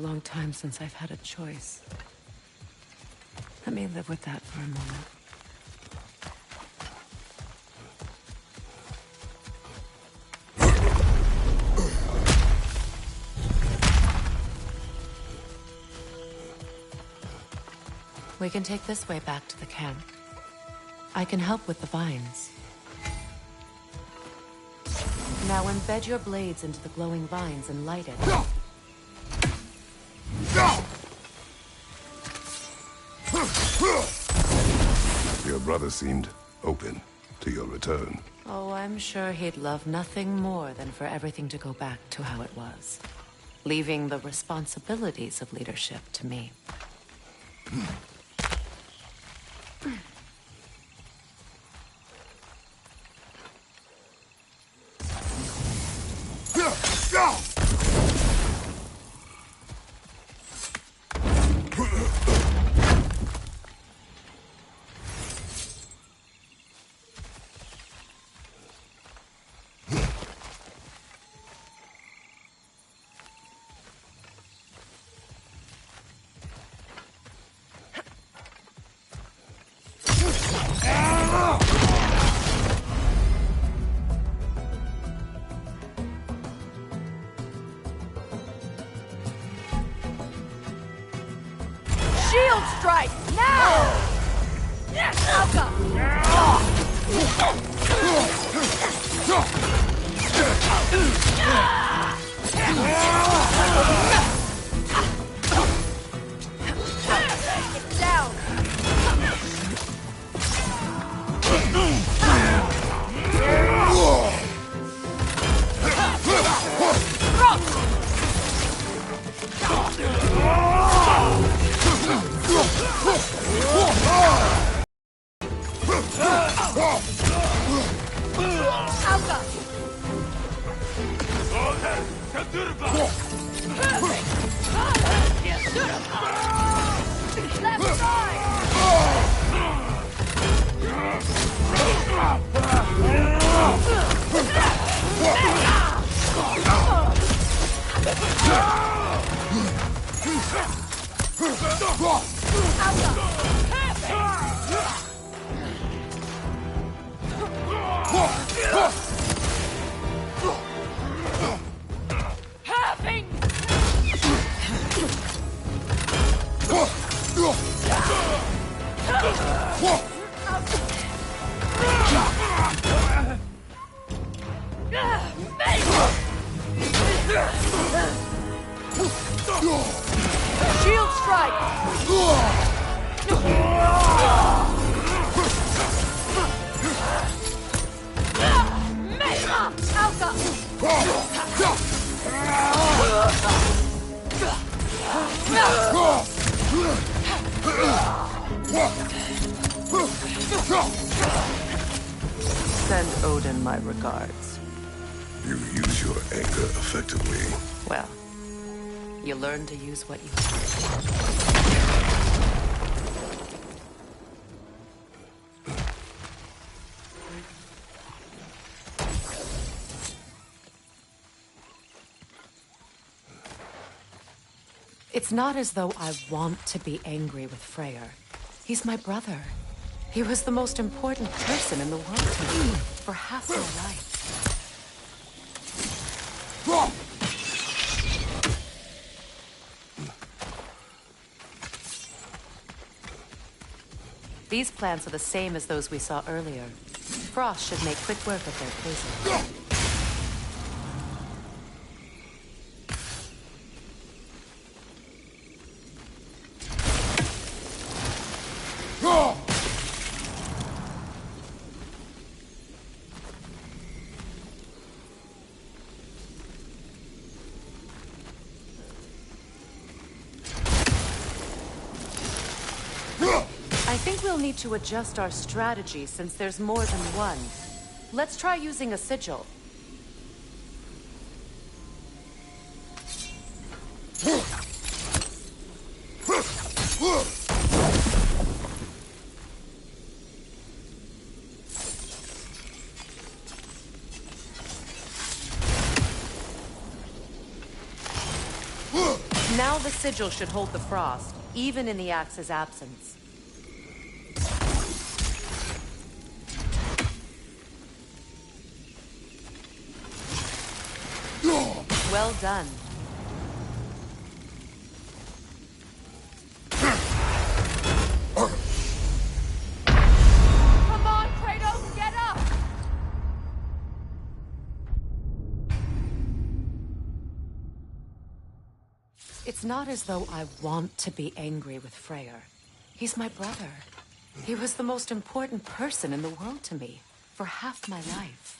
long time since I've had a choice. Let me live with that for a moment. We can take this way back to the camp. I can help with the vines. Now embed your blades into the glowing vines and light it. Your brother seemed open to your return. Oh, I'm sure he'd love nothing more than for everything to go back to how it was, leaving the responsibilities of leadership to me. Shield strike! Now! Get down! Left side! Having! Shield strike! Send Odin my regards. You use your anger effectively. Well, you learn to use what you... It's not as though I want to be angry with Freyr. He's my brother. He was the most important person in the world to me for half my life. These plants are the same as those we saw earlier. Frost should make quick work of their poison. I think we'll need to adjust our strategy since there's more than one. Let's try using a sigil. Now the sigil should hold the frost, even in the axe's absence. Well done. Come on, Kratos, get up! It's not as though I want to be angry with Freyr. He's my brother. He was the most important person in the world to me for half my life.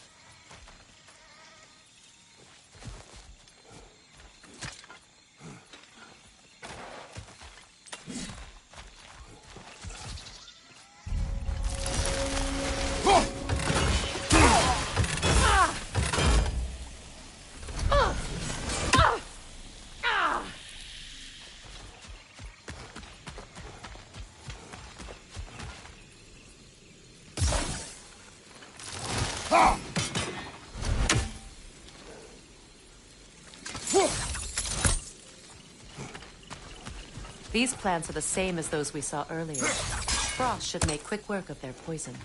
These plants are the same as those we saw earlier. Frost should make quick work of their poison.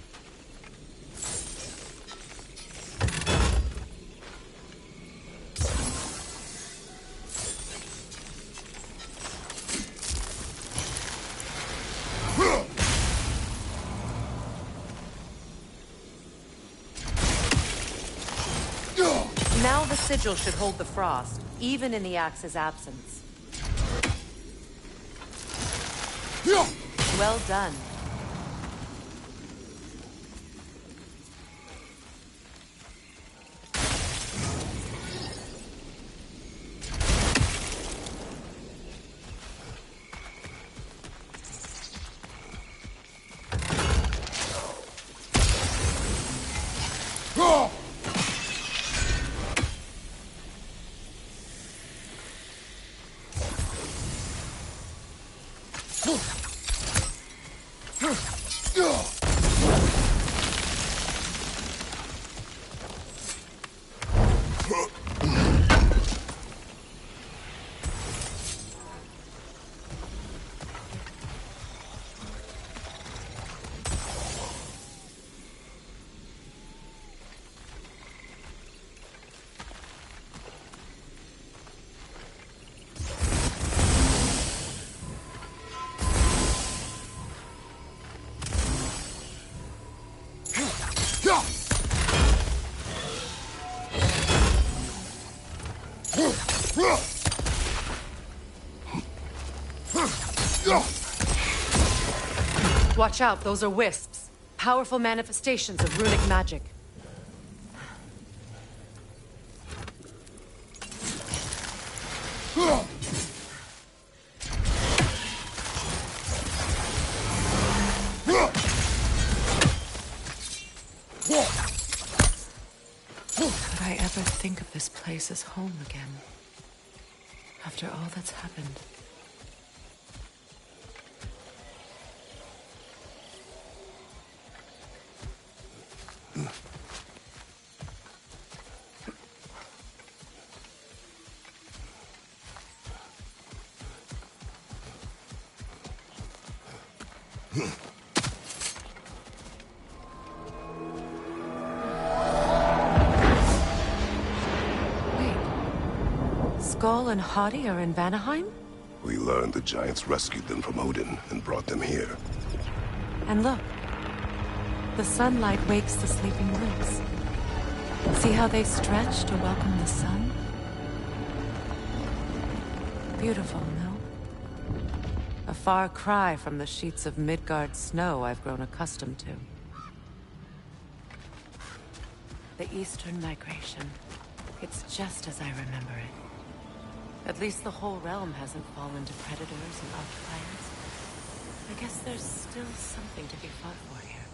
Now the sigil should hold the frost, even in the axe's absence. Well done. Watch out, those are wisps. Powerful manifestations of runic magic. Could I ever think of this place as home again? After all that's happened. Skull and Hati are in Vanaheim? We learned the giants rescued them from Odin and brought them here. And look, the sunlight wakes the sleeping woods. See how they stretch to welcome the sun? Beautiful, no? A far cry from the sheets of Midgard snow I've grown accustomed to. The Eastern Migration. It's just as I remember it. At least the whole realm hasn't fallen to predators and occupiers. I guess there's still something to be fought for here.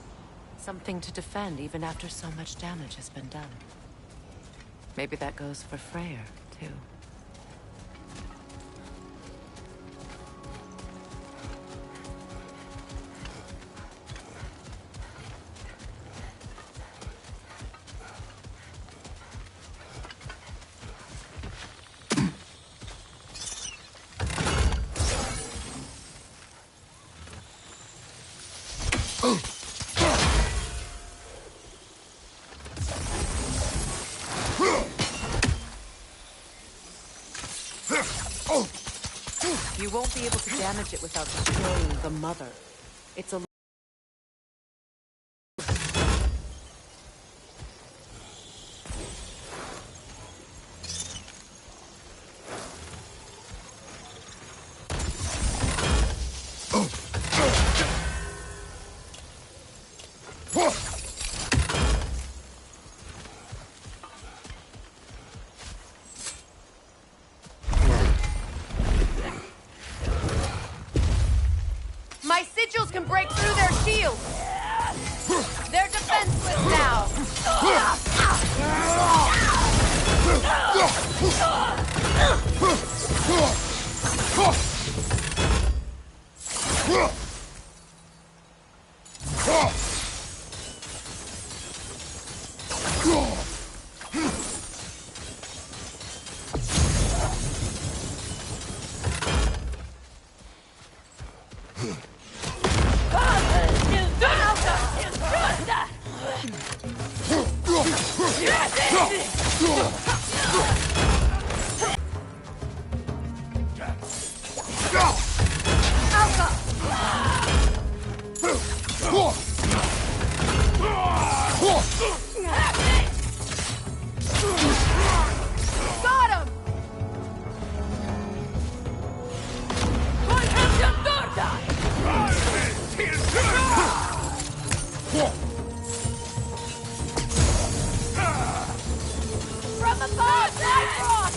Something to defend even after so much damage has been done. Maybe that goes for Freyr, too. You won't be able to damage it without destroying the mother. It's a... My sigils can break through their shields! They're defenseless now! Got him! From above, Nightrock!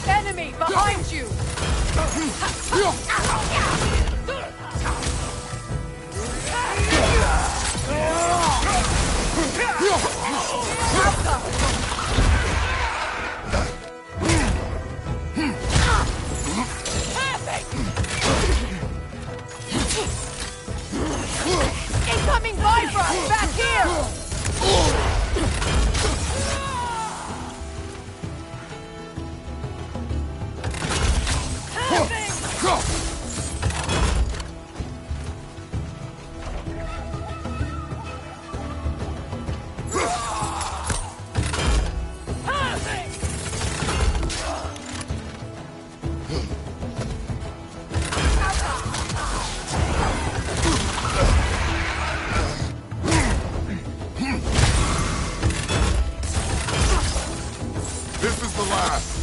Enemy behind you! Incoming Viper! Back here! This is the last.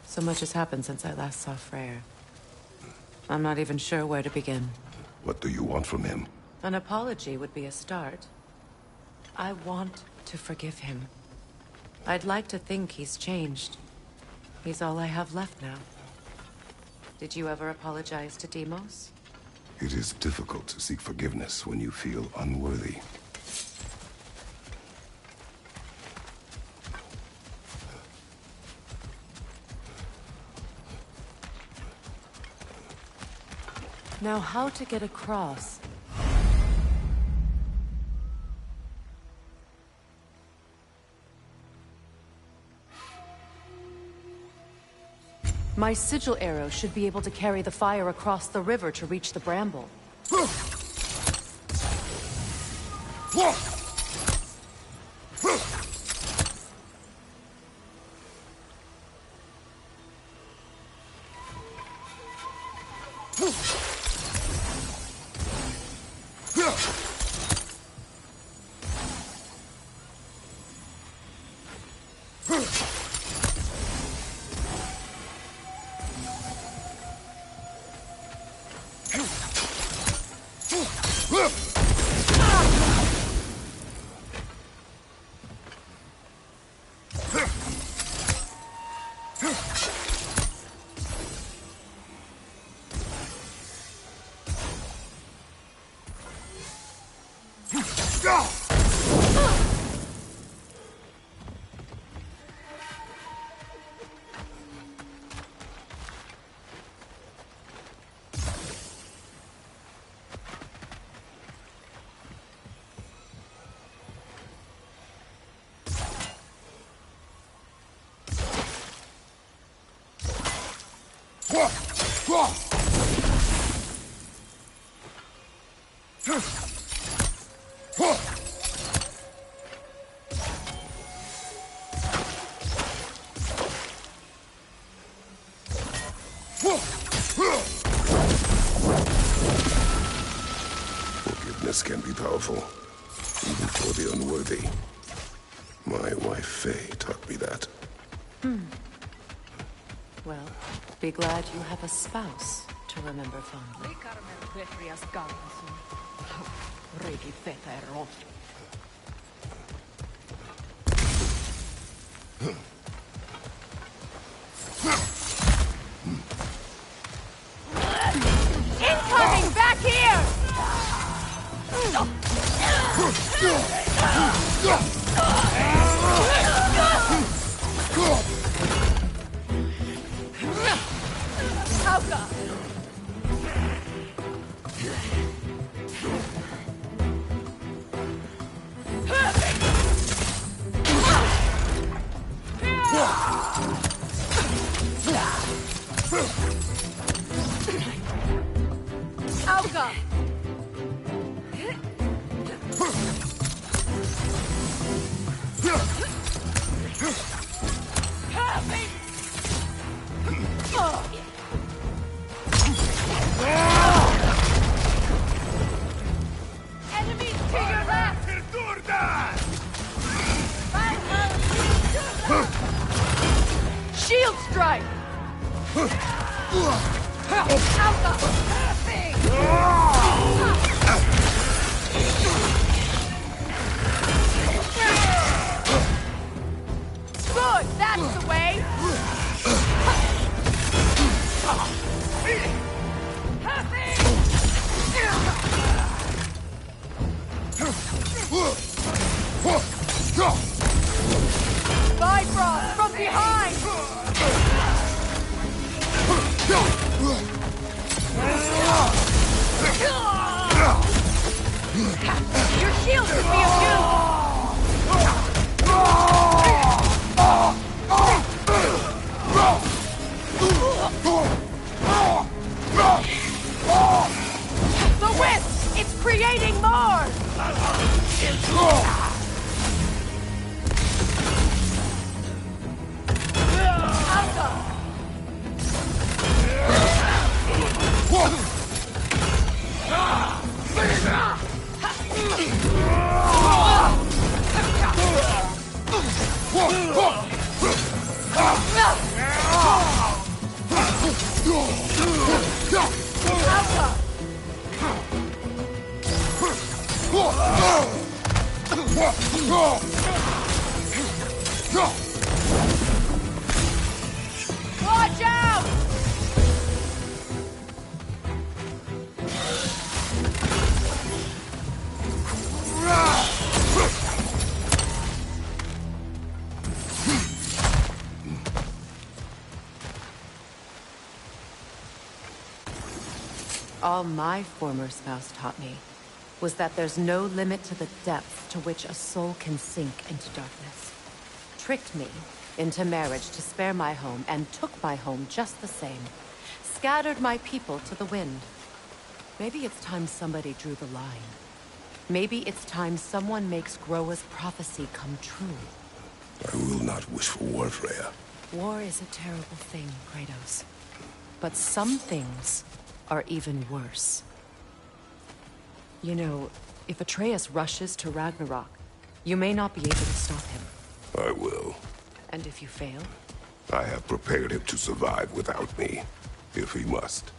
So much has happened since I last saw Freyr. I'm not even sure where to begin. What do you want from him? An apology would be a start. I want to forgive him. I'd like to think he's changed. He's all I have left now. Did you ever apologize to Deimos? It is difficult to seek forgiveness when you feel unworthy. Now, how to get across? My sigil arrow should be able to carry the fire across the river to reach the bramble. Forgiveness can be powerful, even for the unworthy. My wife Faye taught me that. Well, be glad you have a spouse to remember fondly. Incoming! Back here! Oh God! Alga! Enemies to your left! Shield strike! Good, that's the way! Bifrost from behind! Your shield should be of use! The wisp! It's creating more! Watch out! All my former spouse taught me was that there's no limit to the depth to which a soul can sink into darkness. Tricked me into marriage to spare my home and took my home just the same. Scattered my people to the wind. Maybe it's time somebody drew the line. Maybe it's time someone makes Groa's prophecy come true. I will not wish for war, Freya. War is a terrible thing, Kratos. But some things are even worse. You know, if Atreus rushes to Ragnarok, you may not be able to stop him. I will. And if you fail? I have prepared him to survive without me, if he must.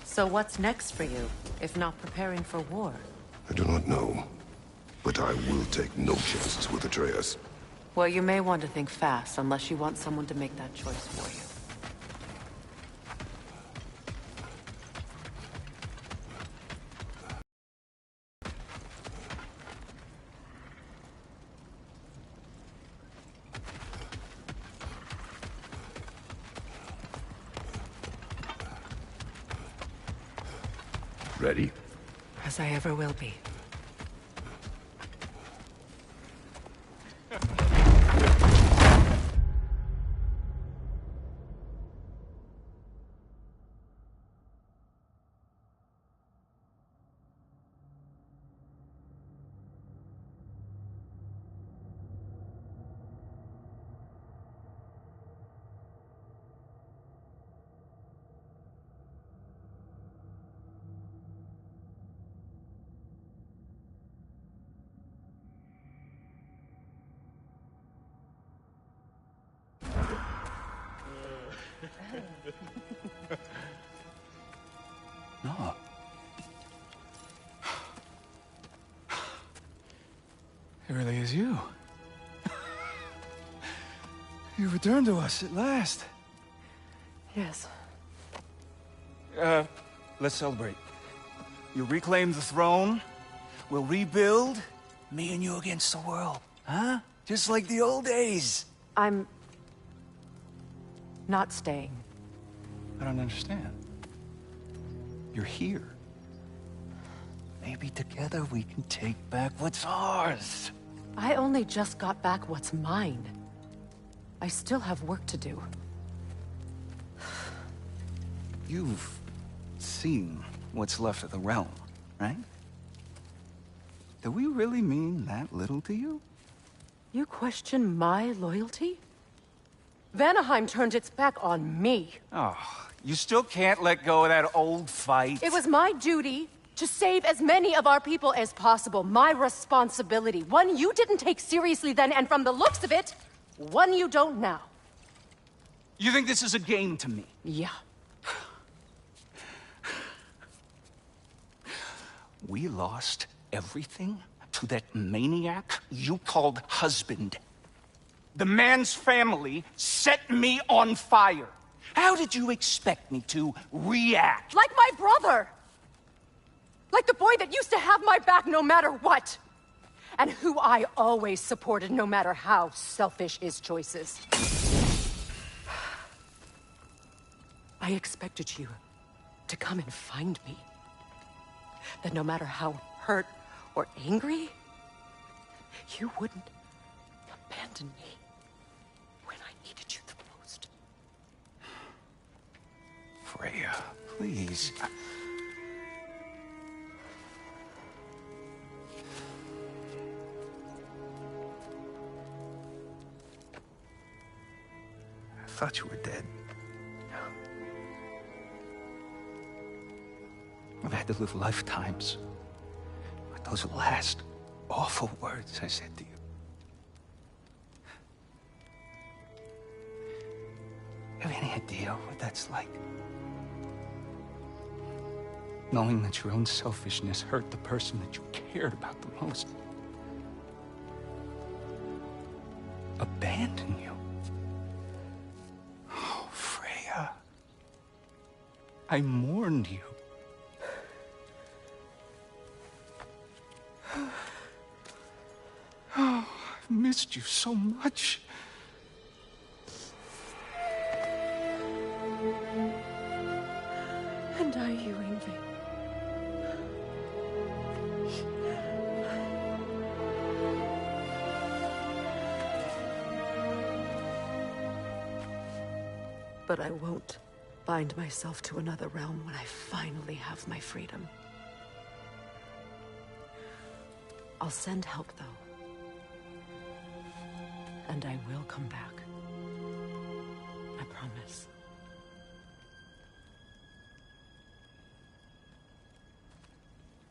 So what's next for you, if not preparing for war? I do not know, but I will take no chances with Atreus. Well, you may want to think fast, unless you want someone to make that choice for you. Ready? As I ever will be. No. It really is you. You returned to us at last. Yes. Let's celebrate. You reclaim the throne. We'll rebuild. Me and you against the world. Huh? Just like the old days. I'm... not staying. I don't understand. You're here. Maybe together we can take back what's ours. I only just got back what's mine. I still have work to do. You've seen what's left of the realm, right? Do we really mean that little to you? You question my loyalty? Vanaheim turned its back on me. Oh, you still can't let go of that old fight. It was my duty to save as many of our people as possible. My responsibility. One you didn't take seriously then, and from the looks of it, one you don't now. You think this is a game to me? Yeah. We lost everything to that maniac you called husband. The man's family set me on fire. How did you expect me to react? Like my brother! Like the boy that used to have my back no matter what! And who I always supported no matter how selfish his choices. I expected you to come and find me. That no matter how hurt or angry, you wouldn't abandon me when I needed you the most. Freya, please. I thought you were dead. I've had to live lifetimes with those last awful words I said to you. Have any idea what that's like? Knowing that your own selfishness hurt the person that you cared about the most. Abandon you. Oh, Freya. I mourned you. Oh, I've missed you so much. And are you, Ingvi? But I won't bind myself to another realm when I finally have my freedom. I'll send help, though. And I will come back. I promise.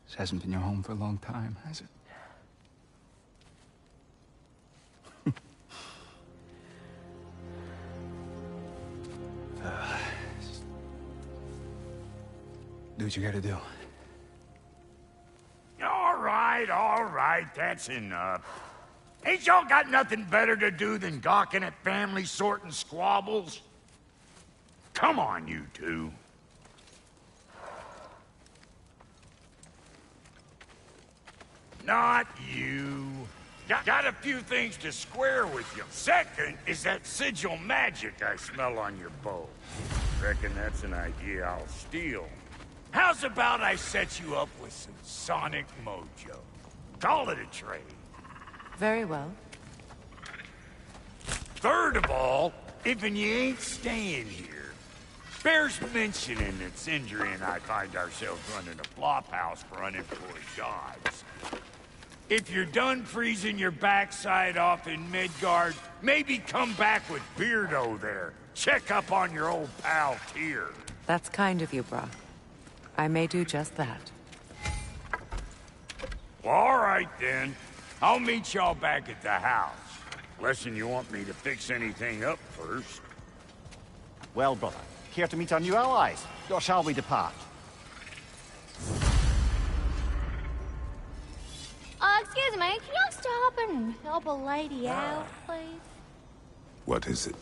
This hasn't been your home for a long time, has it? Do what you gotta do. All right, that's enough. Ain't y'all got nothing better to do than gawking at family sorting squabbles? Come on, you two. Not you. Got a few things to square with you. Second is that sigil magic I smell on your bow. Reckon that's an idea I'll steal. How's about I set you up with some sonic mojo? Call it a trade. Very well. Third of all, if you ain't staying here, bears mentioning that Sindri and I find ourselves running a flop house for unemployed gods. If you're done freezing your backside off in Midgard, maybe come back with Beardo there. Check up on your old pal Tyr. That's kind of you, Brock. I may do just that. Well, all right then. I'll meet y'all back at the house. Lesson you want me to fix anything up first. Well, brother, care to meet our new allies? Or shall we depart? Excuse me, can you stop and help a lady out, please? What is it?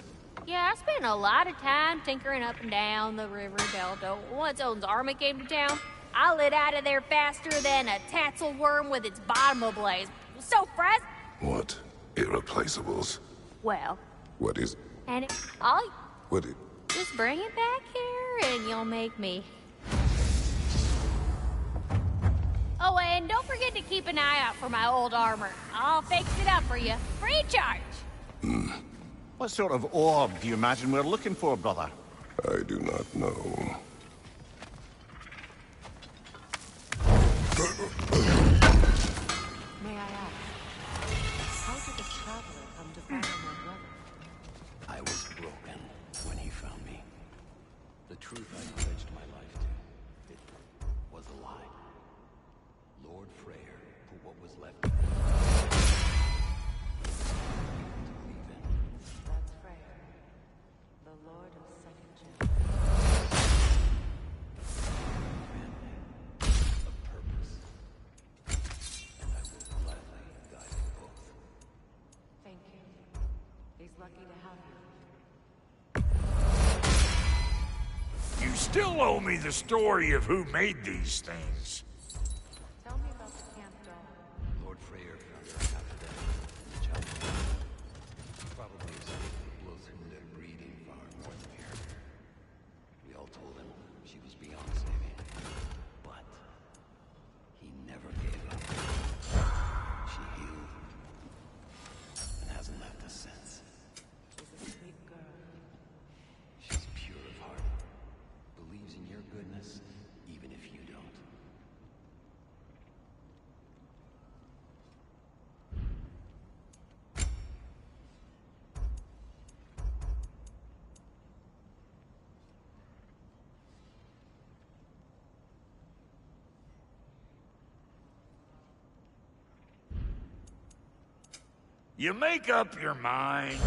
Yeah, I spent a lot of time tinkering up and down the river delta. Once Odin's army came to town, I lit out of there faster than a tassel worm with its bottom ablaze. So fresh. What? Irreplaceables? Well, What is... and I'll What it... just bring it back here and you'll make me. Oh, and don't forget to keep an eye out for my old armor. I'll fix it up for you. Free charge. What sort of orb do you imagine we're looking for, brother? I do not know. May I ask, how did the traveler come to follow my brother? I was broken when he found me. The truth I pledged my life to, it was a lie. Lord Freyr put what was left of me to leave in. That's Freyr, the Lord of Second Gen. Family, a purpose. And I will gladly die for both. Thank you. He's lucky to have you. You still owe me the story of who made these things. Tell me about the camp doll. Lord Freyr found her half dead in the chapel. Probably escaped the blood-wounded breeding farm north of here. We all told him she was beyond saving. But he never gave up. She healed and hasn't left us since. She's a sweet girl. She's pure of heart. Believes in your goodness, even if you don't. You make up your mind.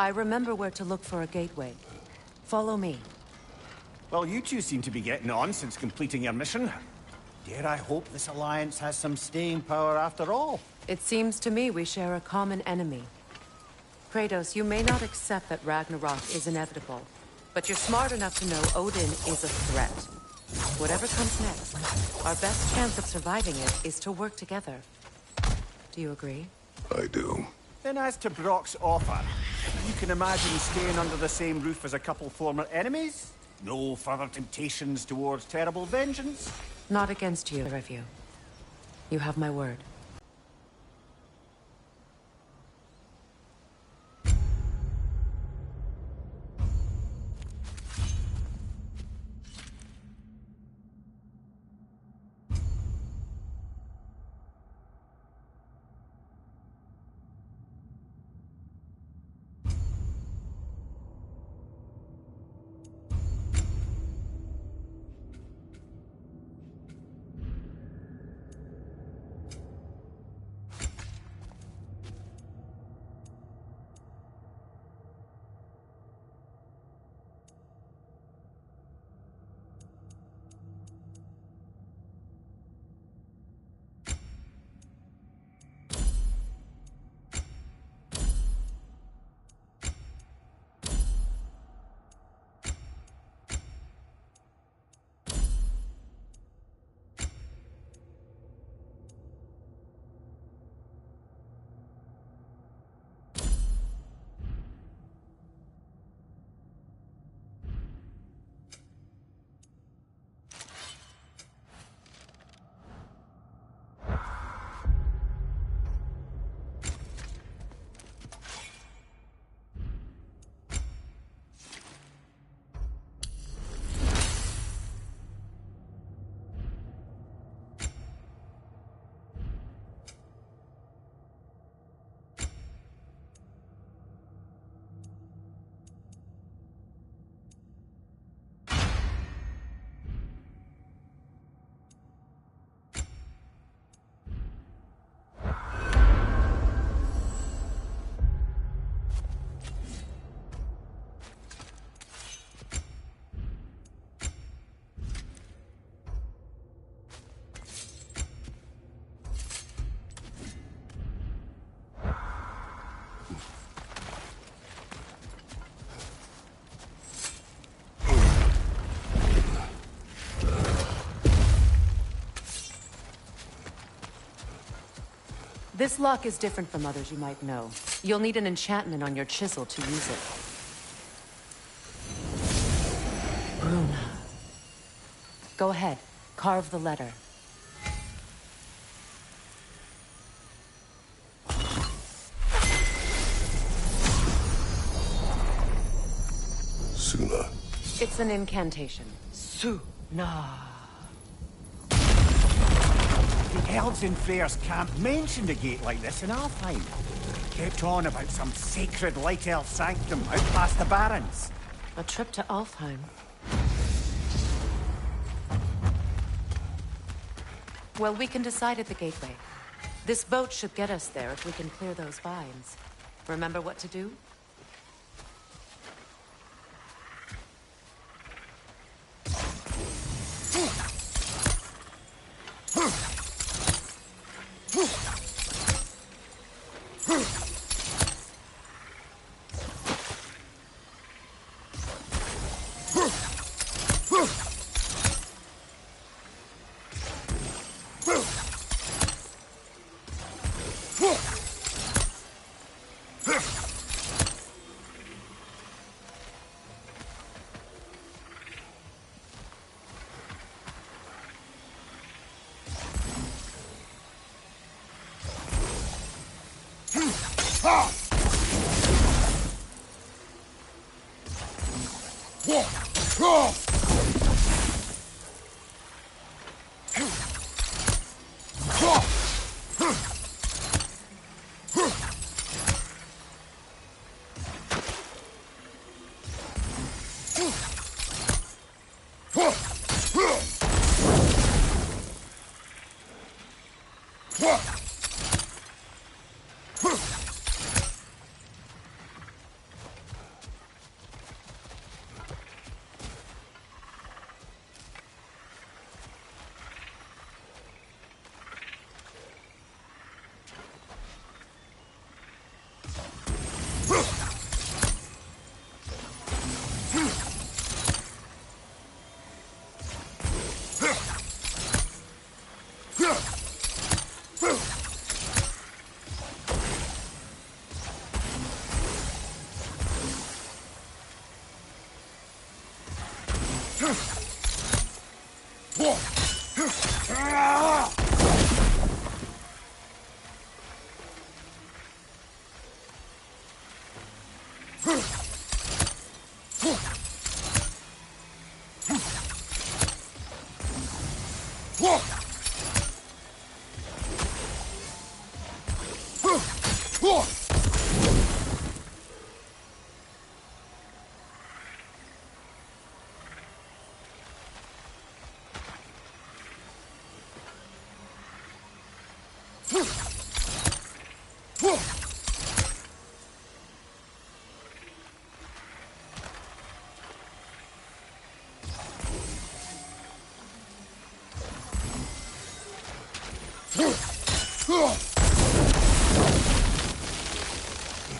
I remember where to look for a gateway. Follow me. Well, you two seem to be getting on since completing your mission. Dare I hope this alliance has some staying power after all? It seems to me we share a common enemy. Kratos, you may not accept that Ragnarok is inevitable, but you're smart enough to know Odin is a threat. Whatever comes next, our best chance of surviving it is to work together. Do you agree? I do. Then as to Brock's offer, you can imagine staying under the same roof as a couple former enemies? No further temptations towards terrible vengeance? Not against you, either of you. You have my word. This lock is different from others you might know. You'll need an enchantment on your chisel to use it. Bruna. Go ahead. Carve the letter. Suna. It's an incantation. Suna. The elves in Freyr's camp mentioned a gate like this in Alfheim. Kept on about some sacred light elf sanctum out past the Barrens. A trip to Alfheim. Well, we can decide at the gateway. This boat should get us there if we can clear those vines. Remember what to do?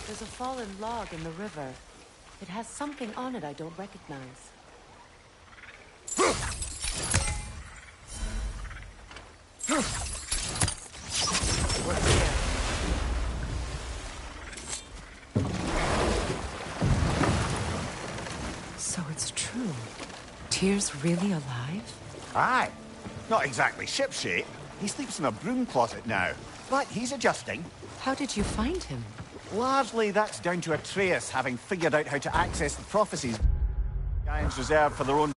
There's a fallen log in the river. It has something on it I don't recognize. What's here? So it's true. Tyr's really alive? Aye. Not exactly shipshape. He sleeps in a broom closet now. But he's adjusting. How did you find him? Largely, that's down to Atreus having figured out how to access the prophecies Giants reserved for their own